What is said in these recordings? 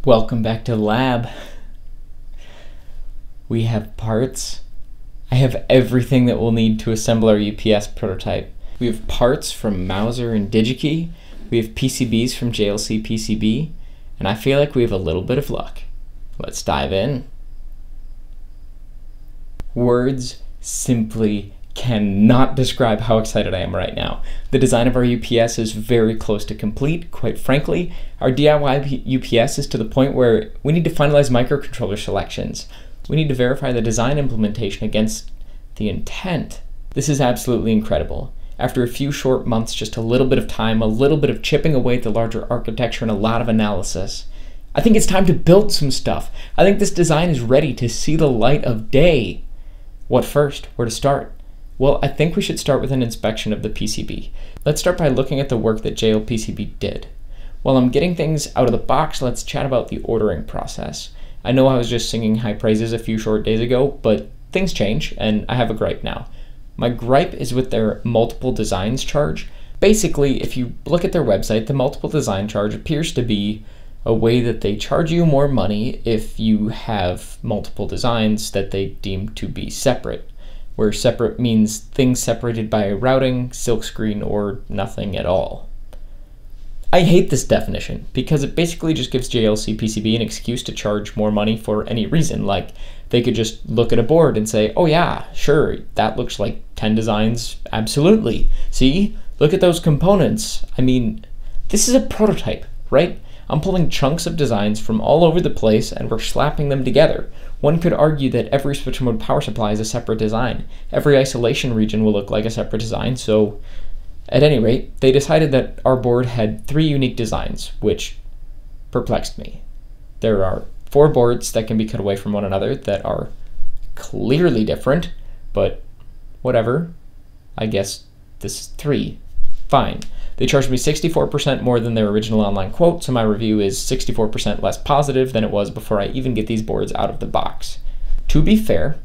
Welcome back to the lab. We have parts. I have everything that we'll need to assemble our UPS prototype. We have parts from Mouser and DigiKey. We have PCBs from JLC PCB. And I feel like we have a little bit of luck. Let's dive in. Words simply cannot describe how excited I am right now. The design of our UPS is very close to complete. Quite frankly, our DIY UPS is to the point where we need to finalize microcontroller selections. We need to verify the design implementation against the intent. This is absolutely incredible. After a few short months, just a little bit of time, a little bit of chipping away at the larger architecture, and a lot of analysis, I think it's time to build some stuff. I think this design is ready to see the light of day. What first? Where to start? Well, I think we should start with an inspection of the PCB. Let's start by looking at the work that JLPCB did. While I'm getting things out of the box, let's chat about the ordering process. I know I was just singing high praises a few short days ago, but things change, and I have a gripe now. My gripe is with their multiple designs charge. Basically, if you look at their website, the multiple design charge appears to be a way that they charge you more money if you have multiple designs that they deem to be separate, where separate means things separated by routing, silkscreen, or nothing at all. I hate this definition because it basically just gives JLC PCB an excuse to charge more money for any reason. Like, they could just look at a board and say, oh yeah, sure, that looks like 10 designs, absolutely. See, look at those components. I mean, this is a prototype, right? I'm pulling chunks of designs from all over the place and we're slapping them together. One could argue that every switch mode power supply is a separate design. Every isolation region will look like a separate design, so at any rate, they decided that our board had 3 unique designs, which perplexed me. There are 4 boards that can be cut away from one another that are clearly different, but whatever. I guess this is 3. Fine. They charged me 64% more than their original online quote, so my review is 64% less positive than it was before I even get these boards out of the box. To be fair,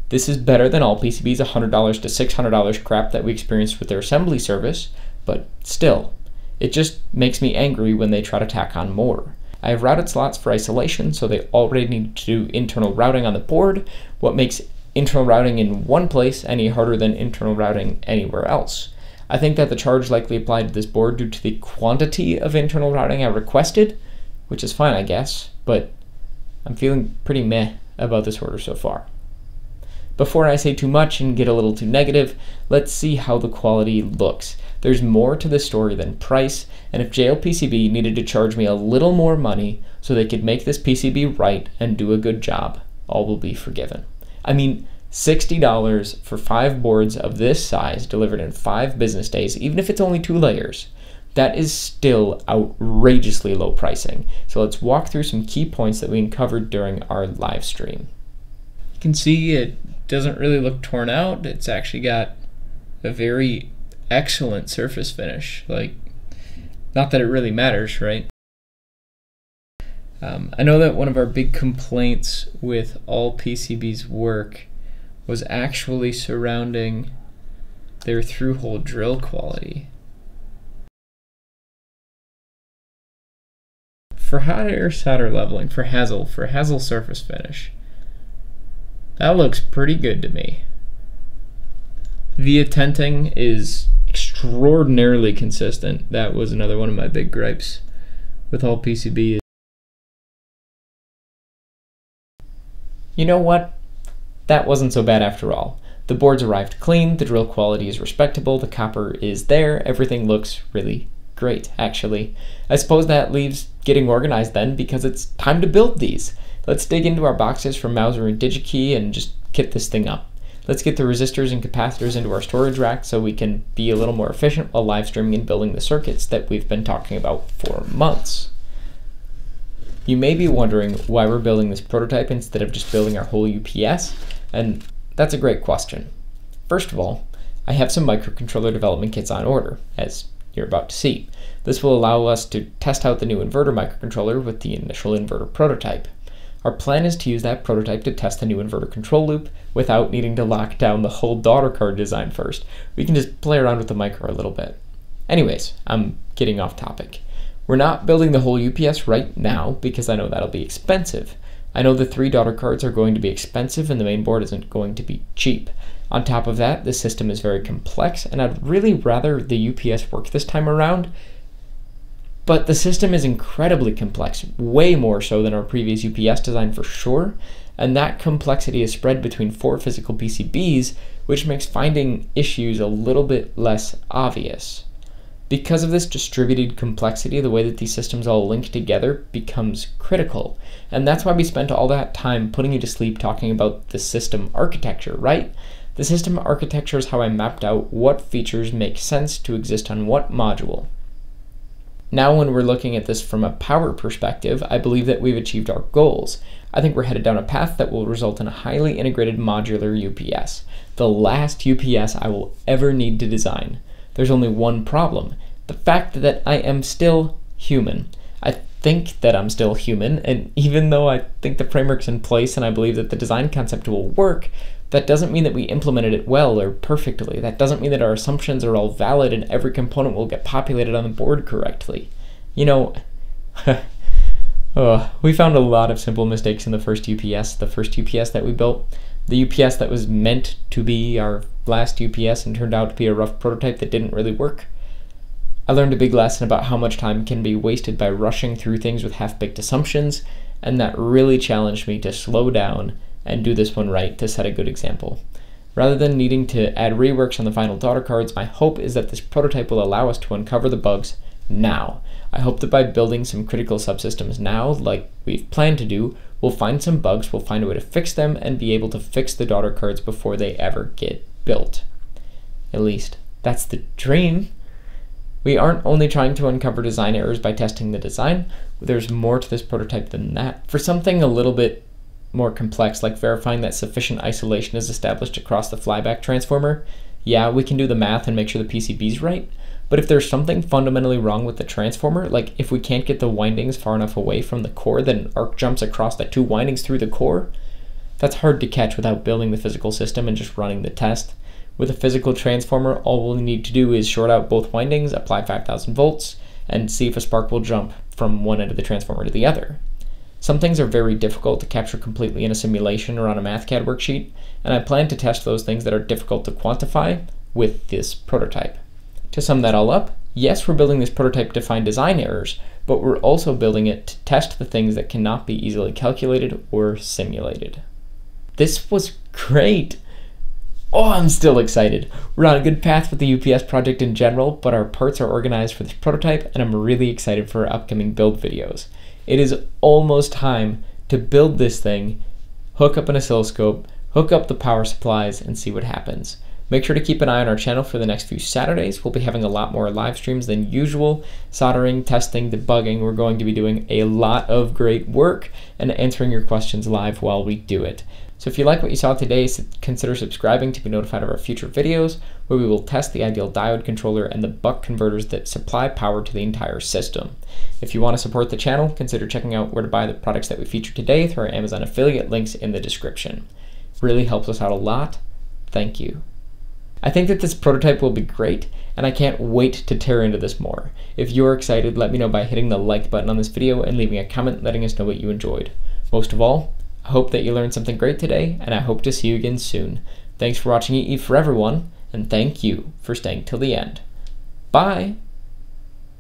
this is better than all PCB's $100 to $600 crap that we experienced with their assembly service, but still, it just makes me angry when they try to tack on more. I have routed slots for isolation, so they already need to do internal routing on the board. What makes internal routing in one place any harder than internal routing anywhere else? I think that the charge likely applied to this board due to the quantity of internal routing I requested, which is fine, I guess, but I'm feeling pretty meh about this order so far. Before I say too much and get a little too negative, let's see how the quality looks. There's more to this story than price, and if JLPCB needed to charge me a little more money so they could make this PCB right and do a good job, all will be forgiven. I mean, $60 for 5 boards of this size delivered in 5 business days, even if it's only 2 layers. That is still outrageously low pricing. So let's walk through some key points that we uncovered during our live stream. You can see it doesn't really look torn out. It's actually got a very excellent surface finish. Like, not that it really matters, right? I know that one of our big complaints with all PCB's work was actually surrounding their through-hole drill quality. For hot air solder leveling, for Hazel surface finish, that looks pretty good to me. Via tenting is extraordinarily consistent. That was another one of my big gripes with all PCB. You know what? That wasn't so bad after all. The boards arrived clean, the drill quality is respectable, the copper is there, everything looks really great, actually. I suppose that leaves getting organized then, because it's time to build these. Let's dig into our boxes from Mouser and DigiKey and just kit this thing up. Let's get the resistors and capacitors into our storage rack so we can be a little more efficient while live streaming and building the circuits that we've been talking about for months. You may be wondering why we're building this prototype instead of just building our whole UPS, and that's a great question. First of all, I have some microcontroller development kits on order, as you're about to see. This will allow us to test out the new inverter microcontroller with the initial inverter prototype. Our plan is to use that prototype to test the new inverter control loop without needing to lock down the whole daughter card design first. We can just play around with the micro a little bit. Anyways, I'm getting off topic. We're not building the whole UPS right now because I know that'll be expensive. I know the 3 daughter cards are going to be expensive and the main board isn't going to be cheap. On top of that, the system is very complex and I'd really rather the UPS work this time around, but the system is incredibly complex, way more so than our previous UPS design for sure, and that complexity is spread between 4 physical PCBs, which makes finding issues a little bit less obvious. Because of this distributed complexity, the way that these systems all link together becomes critical, and that's why we spent all that time putting you to sleep talking about the system architecture, right? The system architecture is how I mapped out what features make sense to exist on what module. Now when we're looking at this from a power perspective, I believe that we've achieved our goals. I think we're headed down a path that will result in a highly integrated modular UPS, the last UPS I will ever need to design. There's only one problem, the fact that I am still human. I think that I'm still human, and even though I think the framework's in place and I believe that the design concept will work, that doesn't mean that we implemented it well or perfectly. That doesn't mean that our assumptions are all valid and every component will get populated on the board correctly. You know, we found a lot of simple mistakes in the first UPS that we built. The UPS that was meant to be our last UPS and turned out to be a rough prototype that didn't really work. I learned a big lesson about how much time can be wasted by rushing through things with half-baked assumptions, and that really challenged me to slow down and do this one right to set a good example. Rather than needing to add reworks on the final daughter cards, my hope is that this prototype will allow us to uncover the bugs now. I hope that by building some critical subsystems now, like we've planned to do, we'll find some bugs, we'll find a way to fix them, and be able to fix the daughter cards before they ever get built. At least, that's the dream. We aren't only trying to uncover design errors by testing the design, there's more to this prototype than that. For something a little bit more complex, like verifying that sufficient isolation is established across the flyback transformer, yeah, we can do the math and make sure the PCB's right, but if there's something fundamentally wrong with the transformer, like if we can't get the windings far enough away from the core that an arc jumps across the 2 windings through the core, that's hard to catch without building the physical system and just running the test. With a physical transformer, all we'll need to do is short out both windings, apply 5,000 volts, and see if a spark will jump from one end of the transformer to the other. Some things are very difficult to capture completely in a simulation or on a MathCAD worksheet, and I plan to test those things that are difficult to quantify with this prototype. To sum that all up, yes, we're building this prototype to find design errors, but we're also building it to test the things that cannot be easily calculated or simulated. This was great! Oh, I'm still excited. We're on a good path with the UPS project in general, but our parts are organized for this prototype, and I'm really excited for our upcoming build videos. It is almost time to build this thing, hook up an oscilloscope, hook up the power supplies, and see what happens. Make sure to keep an eye on our channel for the next few Saturdays. We'll be having a lot more live streams than usual. Soldering, testing, debugging. We're going to be doing a lot of great work and answering your questions live while we do it. So if you like what you saw today, consider subscribing to be notified of our future videos, where we will test the ideal diode controller and the buck converters that supply power to the entire system. If you want to support the channel, consider checking out where to buy the products that we featured today through our Amazon affiliate links in the description. It really helps us out a lot. Thank you. I think that this prototype will be great, and I can't wait to tear into this more. If you're excited, let me know by hitting the like button on this video and leaving a comment letting us know what you enjoyed. Most of all, I hope that you learned something great today, and I hope to see you again soon. Thanks for watching EE for everyone, and thank you for staying till the end. Bye!